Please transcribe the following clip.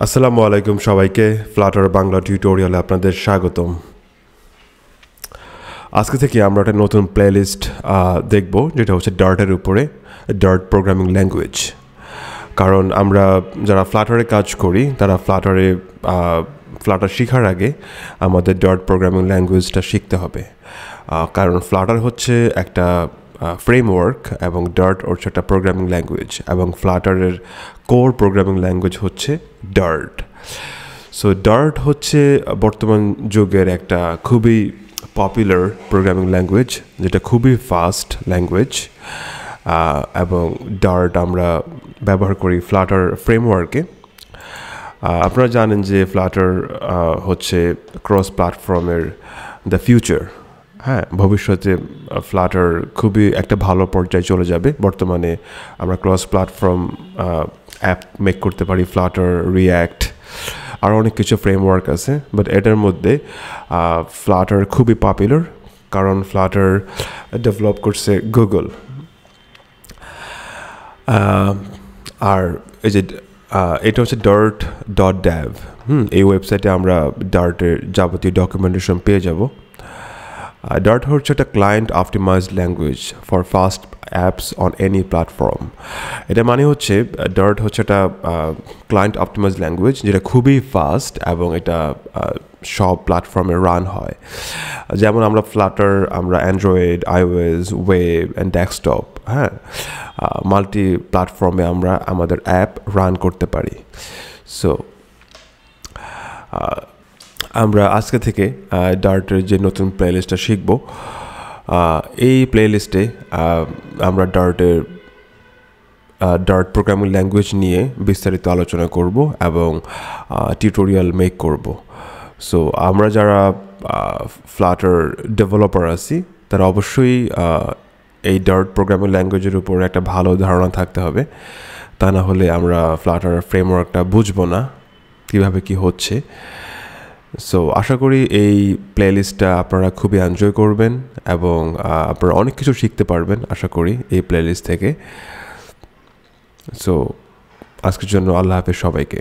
আসসালামু আলাইকুম সবাইকে ফ্লাটার বাংলা টিউটোরিয়ালে আপনাদের স্বাগতম। আজকে থেকে আমরা একটা নতুন প্লেলিস্ট দেখব যেটা হচ্ছে ডার্টের উপরে, ডার্ট প্রোগ্রামিং ল্যাঙ্গুয়েজ। কারণ আমরা যারা ফ্লাটারে কাজ করি তারা ফ্লাটার শেখার আগে আমাদের ডার্ট প্রোগ্রামিং ল্যাঙ্গুয়েজটা শিখতে হবে। কারণ ফ্লাটার হচ্ছে একটা ফ্রেমওয়ার্ক এবং ডার্ট হচ্ছে একটা প্রোগ্রামিং ল্যাঙ্গুয়েজ, এবং ফ্লাটারের কোর প্রোগ্রামিং ল্যাঙ্গুয়েজ হচ্ছে ডার্ট। সো ডার্ট হচ্ছে বর্তমান যুগের একটা খুবই পপুলার প্রোগ্রামিং ল্যাঙ্গুয়েজ, যেটা খুবই ফাস্ট ল্যাঙ্গুয়েজ, এবং ডার্ট আমরা ব্যবহার করি ফ্লাটার ফ্রেমওয়ার্কে। আপনারা জানেন যে ফ্লাটার হচ্ছে ক্রস প্ল্যাটফর্মের দ্য ফিউচার। হ্যাঁ, ভবিষ্যতে ফ্লাটার খুবই একটা ভালো পর্যায়ে চলে যাবে। বর্তমানে আমরা ক্রস প্ল্যাটফর্ম অ্যাপ মেক করতে পারি, ফ্লাটার, রিয়্যাক্ট, আর অনেক কিছু ফ্রেমওয়ার্ক আছে। বাট এটার মধ্যে ফ্লাটার খুবই পপুলার, কারণ ফ্লাটার ডেভেলপ করছে গুগল। আর এই যে এটা হচ্ছে dart.dev। এই ওয়েবসাইটে আমরা ডার্টের যাবতীয় ডকুমেন্টেশন পেয়ে যাব। ডার্ট হচ্ছে একটা client optimised language for fast apps on any platform. এটা মানে হচ্ছে ডার্ট হচ্ছে একটা ক্লায়েন্ট অপটিমাইজড ল্যাঙ্গুয়েজ যেটা খুবই ফাস্ট, এবং এটা সব প্ল্যাটফর্মে রান হয়। যেমন আমরা ফ্লাটার, আমরা Android, iOS, web and desktop, হ্যাঁ, মাল্টি প্ল্যাটফর্মে আমরা আমাদের অ্যাপ রান করতে পারি। সো আমরা আজকে থেকে ডার্টের যে নতুন প্লেলিস্টটা শিখব, এই প্লেলিস্টে আমরা ডার্ট প্রোগ্রামিং ল্যাঙ্গুয়েজ নিয়ে বিস্তারিত আলোচনা করব এবং টিউটোরিয়াল মেক করব। সো আমরা যারা ফ্লাটার ডেভেলপার আছি তারা অবশ্যই এই ডার্ট প্রোগ্রামিং ল্যাঙ্গুয়েজের উপর একটা ভালো ধারণা থাকতে হবে, তা না হলে আমরা ফ্লাটার ফ্রেমওয়ার্কটা বুঝবো না কীভাবে কি হচ্ছে। সো আশা করি এই প্লেলিস্টটা আপনারা খুবই এনজয় করবেন এবং আপনারা অনেক কিছু শিখতে পারবেন আশা করি এই প্লেলিস্ট থেকে। সো আজকের জন্য আল্লাহ হাফেজ সবাইকে।